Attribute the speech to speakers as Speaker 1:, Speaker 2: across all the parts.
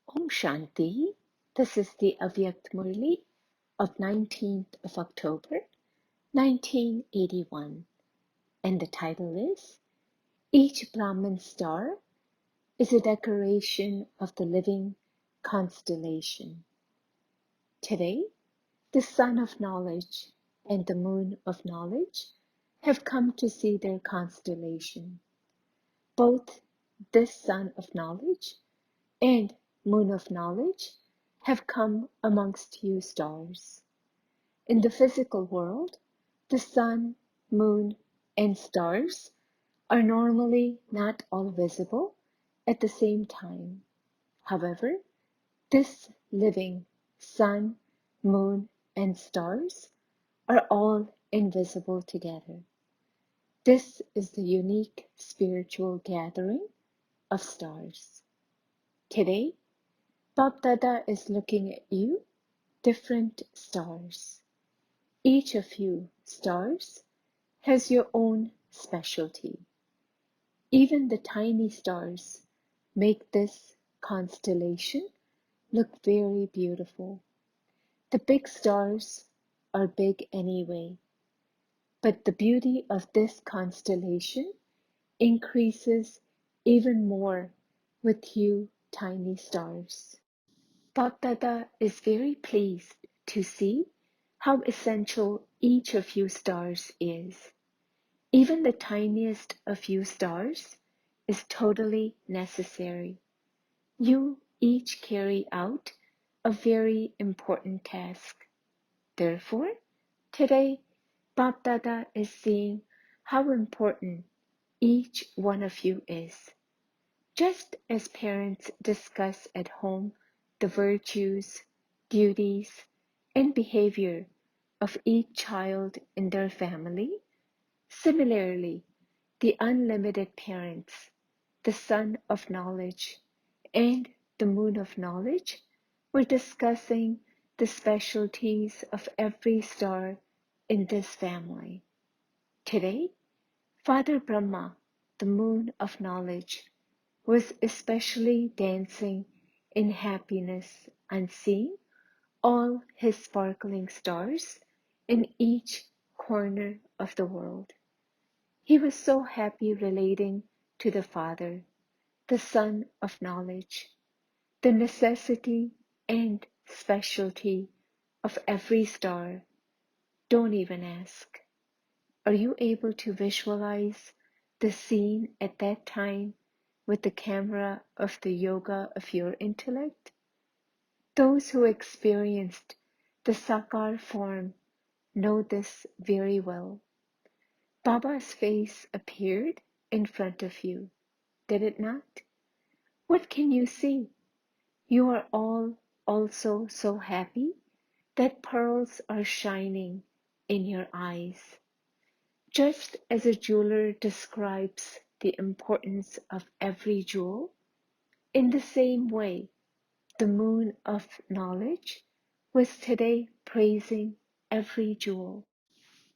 Speaker 1: Om Shanti. This is the Avyakt Murli of 19th of October, 1981. And the title is Each Brahmin Star is a Decoration of the Living Constellation. Today, the Sun of Knowledge and the Moon of Knowledge have come to see their constellation. Both this Sun of Knowledge and Moon of Knowledge have come amongst you stars. In the physical world, the sun, moon, and stars are normally not all visible at the same time. However, this living sun, moon, and stars are all invisible together. This is the unique spiritual gathering of stars. Today, Bab Dada is looking at you, different stars. Each of you stars has your own specialty. Even the tiny stars make this constellation look very beautiful. The big stars are big anyway, but the beauty of this constellation increases even more with you tiny stars. Bab Dada is very pleased to see how essential each of you stars is. Even the tiniest of you stars is totally necessary. You each carry out a very important task. Therefore, today, Bab Dada is seeing how important each one of you is. Just as parents discuss at home the virtues, duties, and behavior of each child in their family, similarly, the unlimited parents, the Sun of Knowledge, and the Moon of Knowledge were discussing the specialties of every star in this family. Today, Father Brahma, the Moon of Knowledge, was especially dancing in happiness on seeing all his sparkling stars in each corner of the world. He was so happy relating to the Father, the Sun of Knowledge, the necessity and specialty of every star. Don't even ask. Are you able to visualize the scene at that time with the camera of the yoga of your intellect? Those who experienced the Sakar form know this very well. Baba's face appeared in front of you, did it not? What can you see? You are all also so happy that pearls are shining in your eyes. Just as a jeweler describes the importance of every jewel, in the same way, the Moon of Knowledge was today praising every jewel.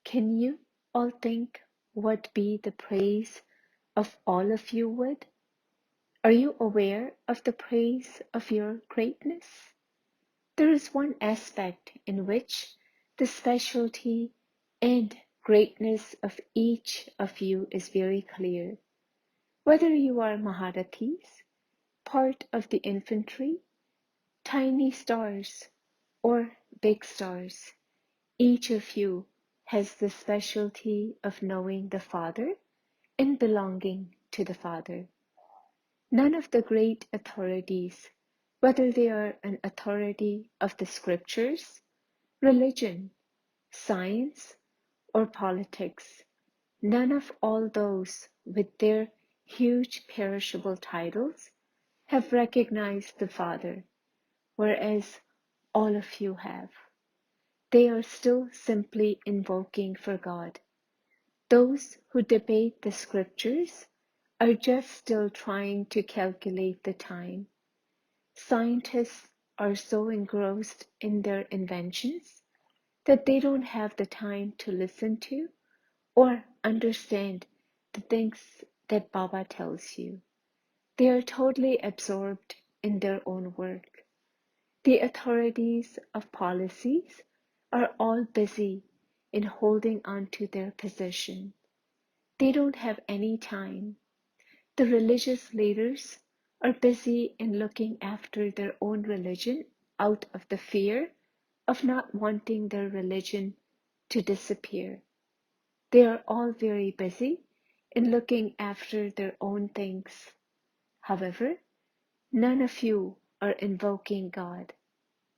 Speaker 1: Can you all think what be the praise of all of you would? Are you aware of the praise of your greatness? There is one aspect in which the specialty and greatness of each of you is very clear. Whether you are Maharathis, part of the infantry, tiny stars, or big stars, each of you has the specialty of knowing the Father and belonging to the Father. None of the great authorities, whether they are an authority of the scriptures, religion, science, or politics, none of all those with their huge perishable titles have recognized the Father, whereas all of you have. They are still simply invoking for God. Those who debate the scriptures are just still trying to calculate the time. Scientists are so engrossed in their inventions that they don't have the time to listen to or understand the things that Baba tells you. They are totally absorbed in their own work. The authorities of policies are all busy in holding on to their position. They don't have any time. The religious leaders are busy in looking after their own religion out of the fear of not wanting their religion to disappear. They are all very busy in looking after their own things. However, none of you are invoking God,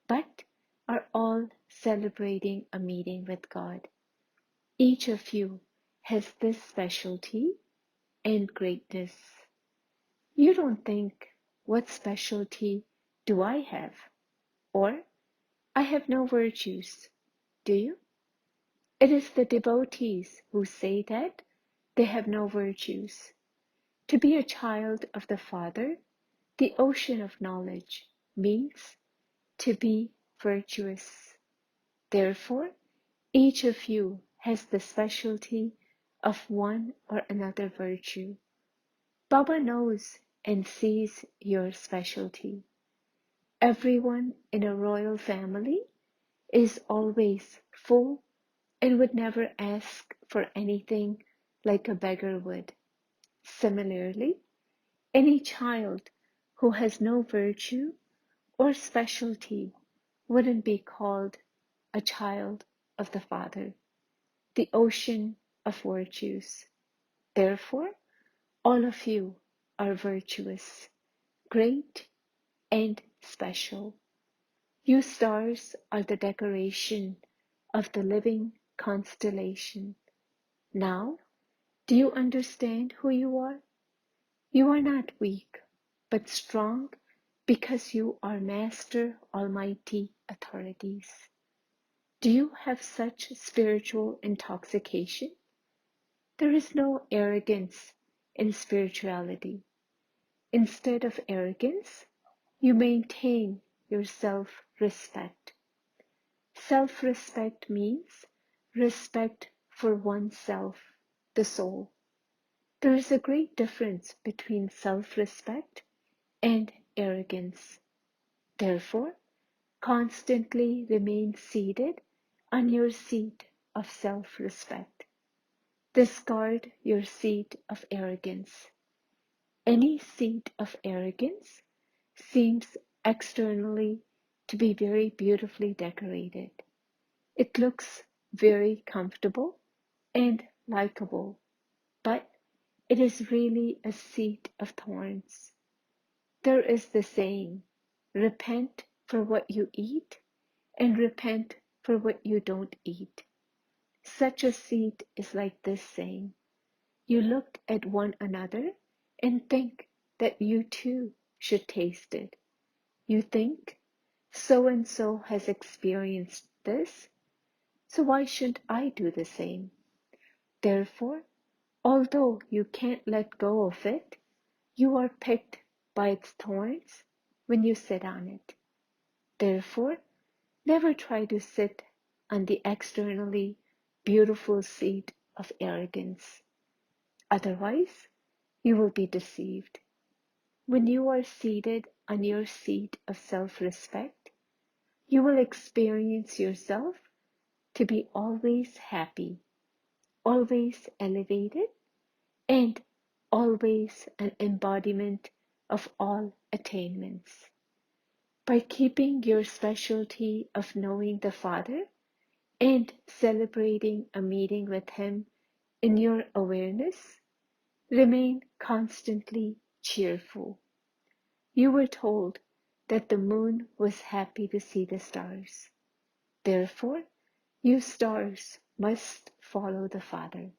Speaker 1: but are all celebrating a meeting with God. Each of you has this specialty and greatness. You don't think, what specialty do I have? Or, I have no virtues, do you? It is the devotees who say that they have no virtues. To be a child of the Father, the ocean of knowledge, means to be virtuous. Therefore, each of you has the specialty of one or another virtue. Baba knows and sees your specialty. Everyone in a royal family is always full and would never ask for anything like a beggar would. Similarly, any child who has no virtue or specialty wouldn't be called a child of the Father, the ocean of virtues. Therefore, all of you are virtuous, great, and special. You stars are the decoration of the living constellation. Now, do you understand who you are? You are not weak, but strong because you are Master Almighty authorities. Do you have such spiritual intoxication? There is no arrogance in spirituality. Instead of arrogance, you maintain your self-respect. Self-respect means respect for oneself, the soul. There is a great difference between self-respect and arrogance. Therefore, constantly remain seated on your seat of self-respect. Discard your seat of arrogance. Any seat of arrogance seems externally to be very beautifully decorated. It looks very comfortable and likable, but it is really a seat of thorns. There is the saying, repent for what you eat and repent for what you don't eat. Such a seat is like this saying. You look at one another and think that you too should taste it. You think, so and so has experienced this, so why shouldn't I do the same? Therefore, although you can't let go of it, you are picked by its thorns when you sit on it. Therefore, never try to sit on the externally beautiful seat of arrogance. Otherwise, you will be deceived. When you are seated on your seat of self-respect, you will experience yourself to be always happy, always elevated, and always an embodiment of all attainments. By keeping your specialty of knowing the Father and celebrating a meeting with Him in your awareness, remain constantly cheerful. You were told that the moon was happy to see the stars. Therefore, you stars must follow the Father.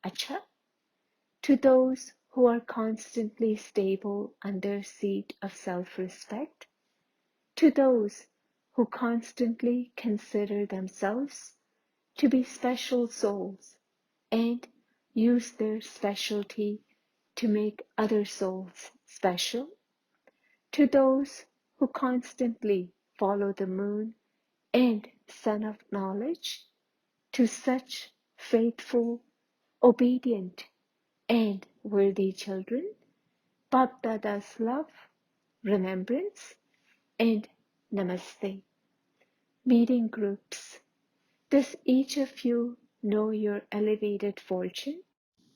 Speaker 1: Acha? To those who are constantly stable on their seat of self-respect, to those who constantly consider themselves to be special souls and use their specialty to make other souls special, to those who constantly follow the moon and sun of knowledge, to such faithful, obedient, and worthy children, Bapdada's love, remembrance, and namaste. Meeting groups. Does each of you know your elevated fortune?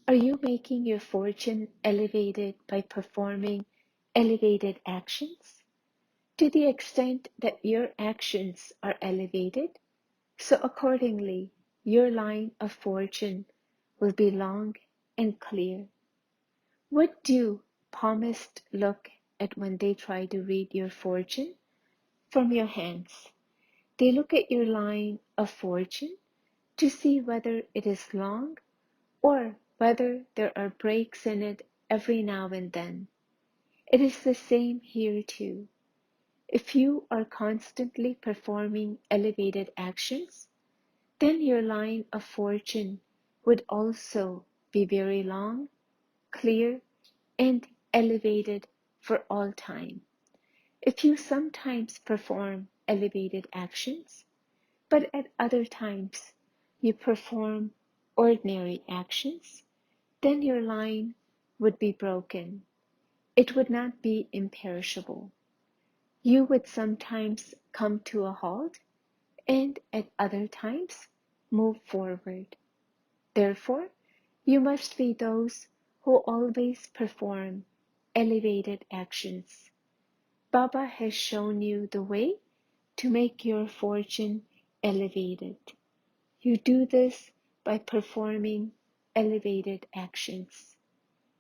Speaker 1: Are you making your fortune elevated by performing elevated actions? To the extent that your actions are elevated, so accordingly, your line of fortune will be long and clear. What do palmists look at when they try to read your fortune from your hands? They look at your line of fortune to see whether it is long or whether there are breaks in it every now and then. It is the same here too. If you are constantly performing elevated actions, then your line of fortune would also be very long, clear, and elevated for all time. If you sometimes perform elevated actions, but at other times you perform ordinary actions, then your line would be broken. It would not be imperishable. You would sometimes come to a halt and at other times move forward. Therefore, you must be those who always perform elevated actions. Baba has shown you the way to make your fortune elevated. You do this by performing elevated actions.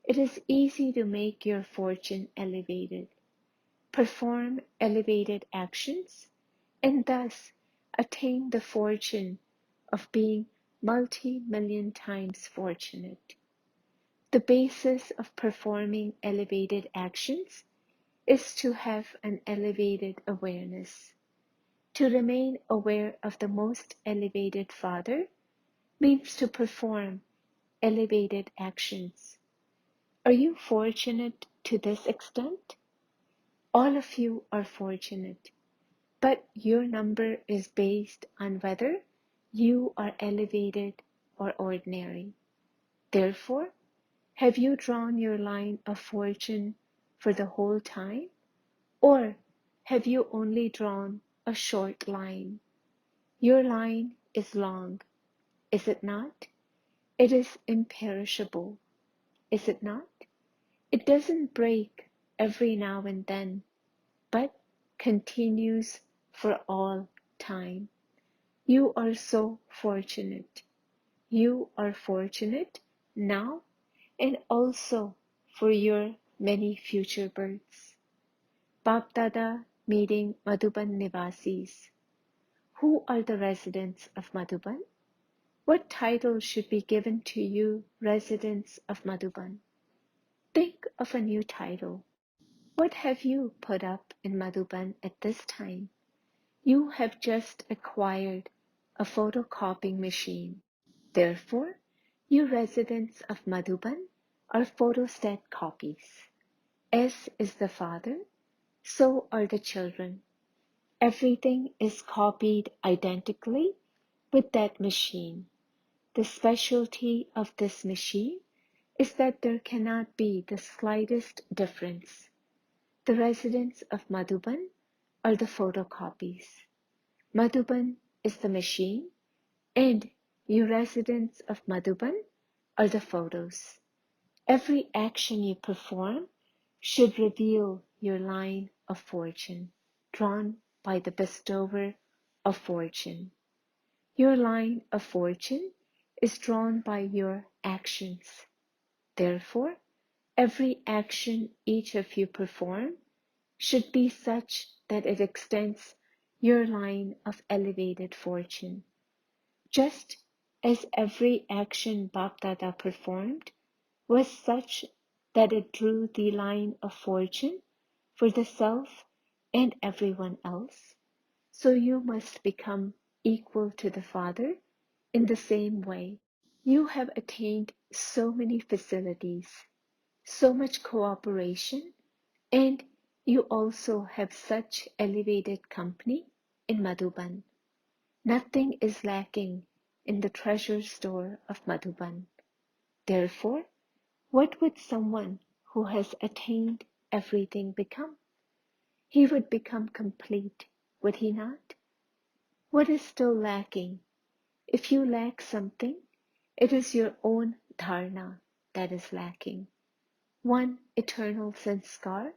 Speaker 1: It is easy to make your fortune elevated. Perform elevated actions and thus attain the fortune of being multi-million times fortunate. The basis of performing elevated actions is to have an elevated awareness. To remain aware of the most elevated Father means to perform elevated actions. Are you fortunate to this extent? All of you are fortunate, but your number is based on whether you are elevated or ordinary. Therefore, have you drawn your line of fortune for the whole time? Or have you only drawn a short line? Your line is long, is it not? It is imperishable, is it not? It doesn't break every now and then, but continues for all time. You are so fortunate. You are fortunate now and also for your many future births. Bapdada meeting Madhuban Nivasis. Who are the residents of Madhuban? What title should be given to you, residents of Madhuban? Think of a new title. What have you put up in Madhuban at this time? You have just acquired a photocopying machine. Therefore, you residents of Madhuban are photostat copies. As is the father, so are the children. Everything is copied identically with that machine. The specialty of this machine is that there cannot be the slightest difference. The residents of Madhuban are the photocopies. Madhuban is the machine, and you residents of Madhuban are the photos. Every action you perform should reveal your line of fortune, drawn by the bestower of fortune. Your line of fortune is drawn by your actions. Therefore, every action each of you perform should be such that it extends your line of elevated fortune. Just as every action Bapdada performed was such that it drew the line of fortune for the self and everyone else, so you must become equal to the Father in the same way. You have attained so many facilities, so much cooperation, and you also have such elevated company in Madhuban. Nothing is lacking in the treasure store of Madhuban. Therefore, what would someone who has attained everything become? he would become complete, would he not? What is still lacking? If you lack something, it is your own dharana that is lacking. One eternal sanskar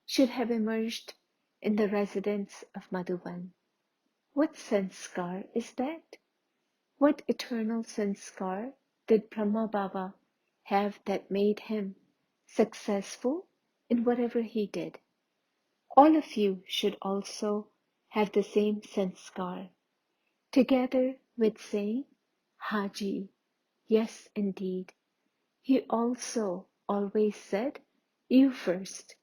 Speaker 1: should have emerged in the residents of Madhuban. What sanskar is that? What eternal sanskar did Brahma Baba have that made him successful in whatever he did? All of you should also have the same sanskar, together with saying, Haji, yes indeed. He also always said, you first.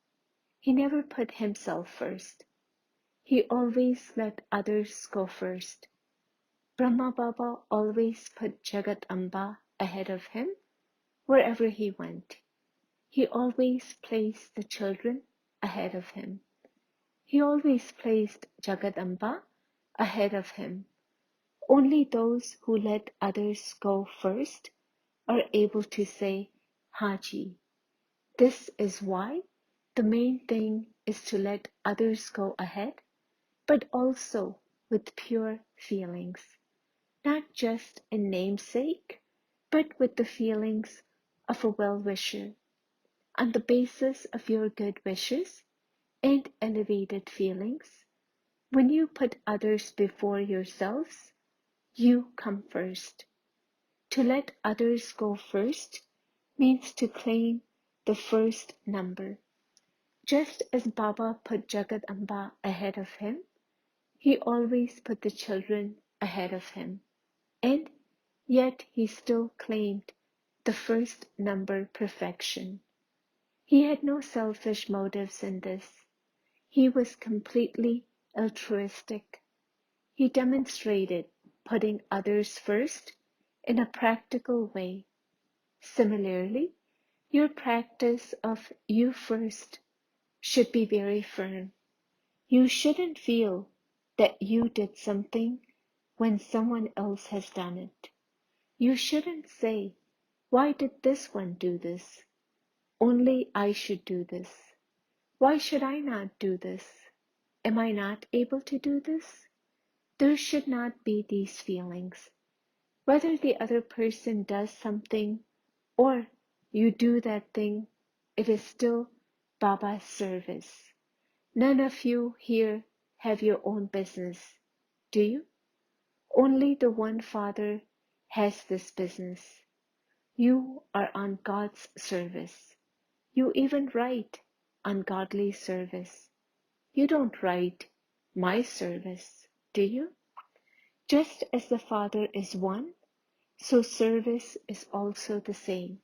Speaker 1: He never put himself first. He always let others go first. Brahma Baba always put Jagat Amba ahead of him wherever he went. He always placed the children ahead of him. He always placed Jagat Amba ahead of him. Only those who let others go first are able to say, Haji. This is why the main thing is to let others go ahead, but also with pure feelings, not just in namesake, but with the feelings of a well-wisher. On the basis of your good wishes and elevated feelings, when you put others before yourselves, you come first. To let others go first means to claim the first number. Just as Baba put Jagat Amba ahead of him, he always put the children ahead of him. And yet he still claimed the first number perfection. He had no selfish motives in this. He was completely altruistic. He demonstrated putting others first in a practical way. Similarly, your practice of you first should be very firm. You shouldn't feel that you did something when someone else has done it. You shouldn't say, why did this one do this? Only I should do this. Why should I not do this? Am I not able to do this? There should not be these feelings. Whether the other person does something or you do that thing, it is still Baba's service. None of you here have your own business, do you? Only the one Father has this business. You are on God's service. You even write ungodly service. You don't write my service, do you? Just as the Father is one, so service is also the same.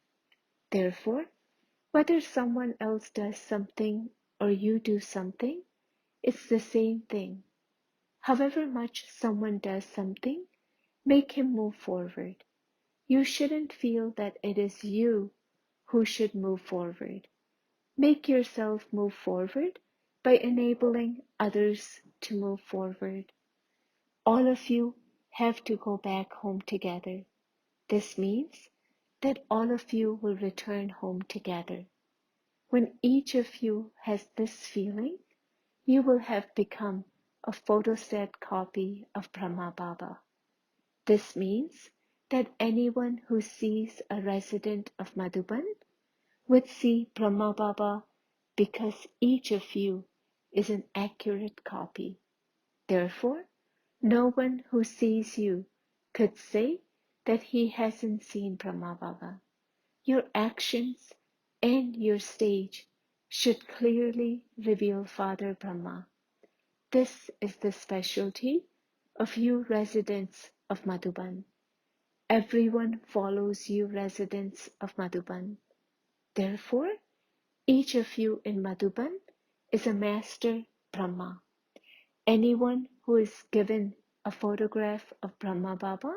Speaker 1: Therefore, whether someone else does something or you do something, it's the same thing. However much someone does something, make him move forward. You shouldn't feel that it is you who should move forward. Make yourself move forward by enabling others to move forward. All of you have to go back home together. This means that all of you will return home together. When each of you has this feeling, you will have become a photostat copy of Brahma Baba. This means that anyone who sees a resident of Madhuban would see Brahma Baba because each of you is an accurate copy. Therefore, no one who sees you could say that he hasn't seen Brahma Baba. Your actions and your stage should clearly reveal Father Brahma. This is the specialty of you residents of Madhuban. Everyone follows you residents of Madhuban. Therefore, each of you in Madhuban is a master Brahma. Anyone who is given a photograph of Brahma Baba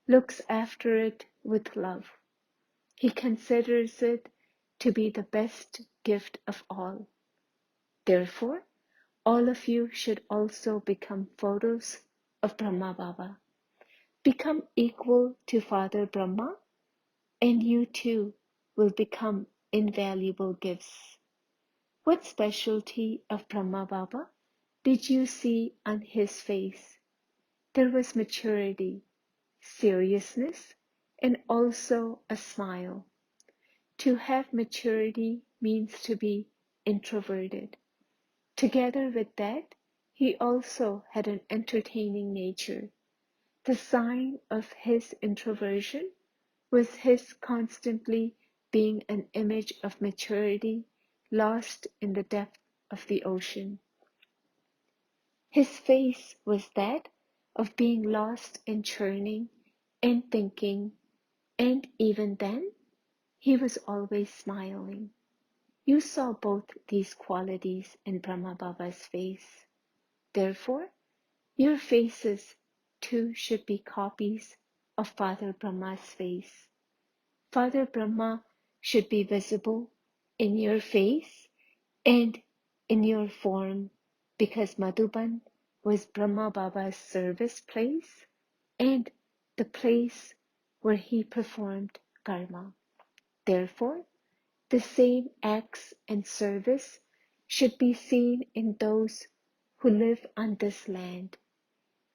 Speaker 1: looks after it with love. He considers it to be the best gift of all. Therefore, all of you should also become photos of Brahma Baba. Become equal to Father Brahma, and you too will become invaluable gifts. What specialty of Brahma Baba did you see on his face? There was maturity, seriousness, and also a smile. To have maturity means to be introverted. Together with that, he also had an entertaining nature. The sign of his introversion was his constantly being an image of maturity lost in the depth of the ocean. His face was that of being lost in churning and thinking, and even then, he was always smiling. You saw both these qualities in Brahma Baba's face. Therefore, your faces too should be copies of Father Brahma's face. Father Brahma should be visible in your face and in your form, because Madhuban was Brahma Baba's service place and the place where he performed karma. Therefore, the same acts and service should be seen in those who live on this land.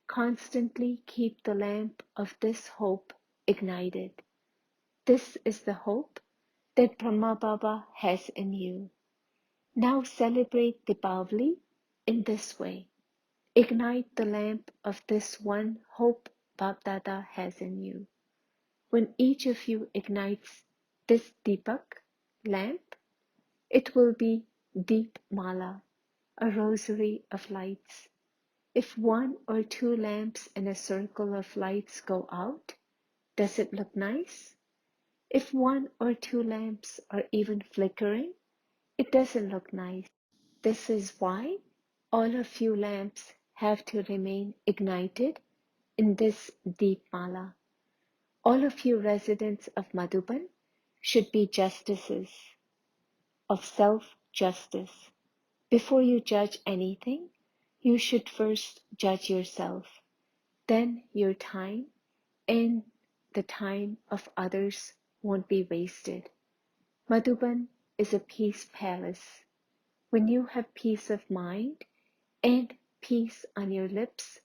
Speaker 1: Constantly keep the lamp of this hope ignited. This is the hope that Brahma Baba has in you. Now celebrate Deepavali in this way. Ignite the lamp of this one hope Bapdada has in you. When each of you ignites this Deepak lamp, it will be Deep Mala, a rosary of lights. If one or two lamps in a circle of lights go out, does it look nice? If one or two lamps are even flickering, it doesn't look nice. This is why all of you lamps have to remain ignited in this deep mala. All of you residents of Madhuban should be justices of self-justice. Before you judge anything, you should first judge yourself. Then your time and the time of others won't be wasted. Madhuban is a peace palace. When you have peace of mind and peace on your lips,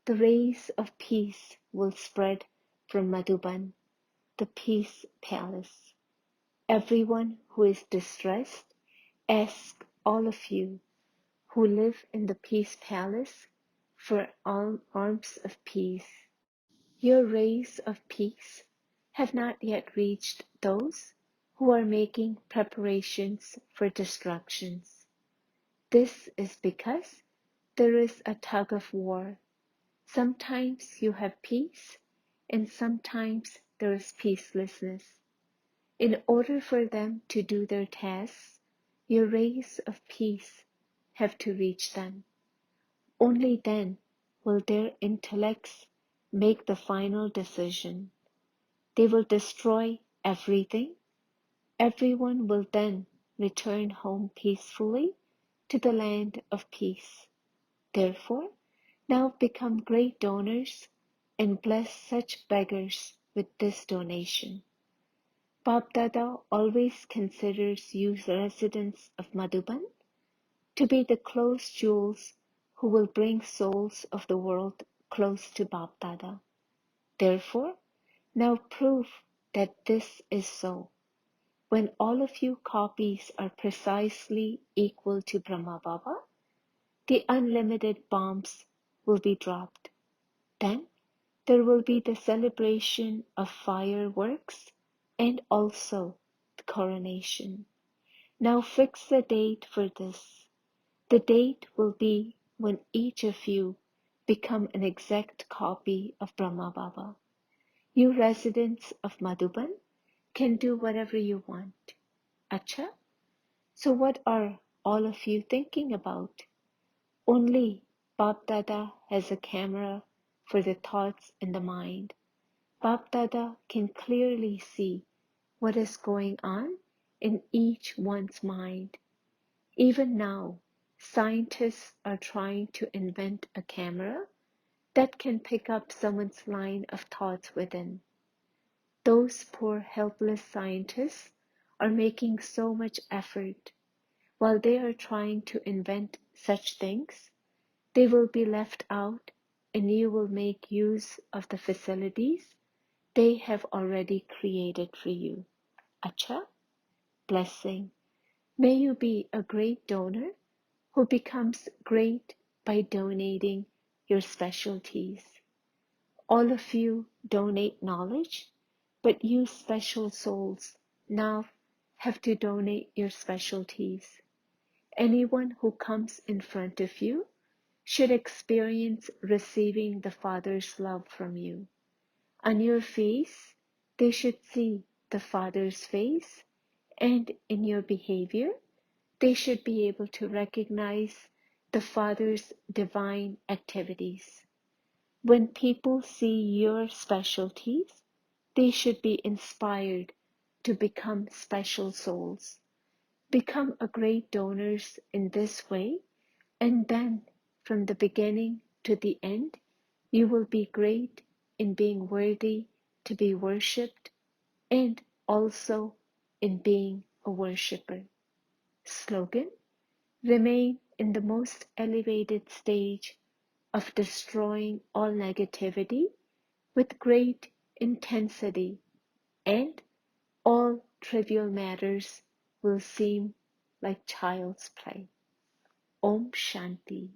Speaker 1: the rays of peace will spread from Madhuban, the peace palace. Everyone who is distressed, ask all of you who live in the peace palace for arms of peace. Your rays of peace have not yet reached those who are making preparations for destructions. This is because there is a tug of war. Sometimes you have peace, and sometimes there is peacelessness. In order for them to do their tasks, your rays of peace have to reach them. Only then will their intellects make the final decision. They will destroy everything. Everyone will then return home peacefully to the land of peace. Therefore, now become great donors and bless such beggars with this donation. Bapdada always considers you residents of Madhuban to be the close jewels who will bring souls of the world close to Bapdada. Therefore, now prove that this is so. When all of you copies are precisely equal to Brahma Baba, the unlimited bombs will be dropped. Then there will be the celebration of fireworks and also the coronation. Now fix the date for this. The date will be when each of you become an exact copy of Brahma Baba. You residents of Madhuban can do whatever you want. Acha? So what are all of you thinking about? Only Bapdada has a camera for the thoughts in the mind. Bapdada can clearly see what is going on in each one's mind. Even now, scientists are trying to invent a camera that can pick up someone's line of thoughts within. Those poor helpless scientists are making so much effort. while they are trying to invent such things, they will be left out and you will make use of the facilities they have already created for you. Acha, blessing. May you be a great donor who becomes great by donating your specialties. All of you donate knowledge, but you special souls now have to donate your specialties. Anyone who comes in front of you should experience receiving the Father's love from you. On your face, they should see the Father's face, and in your behavior, they should be able to recognize the Father's divine activities. When people see your specialties, they should be inspired to become special souls. Become a great donors in this way, and then from the beginning to the end, you will be great in being worthy to be worshipped and also in being a worshipper. Slogan: remain in the most elevated stage of destroying all negativity with great intensity, and all trivial matters will seem like child's play. Om Shanti.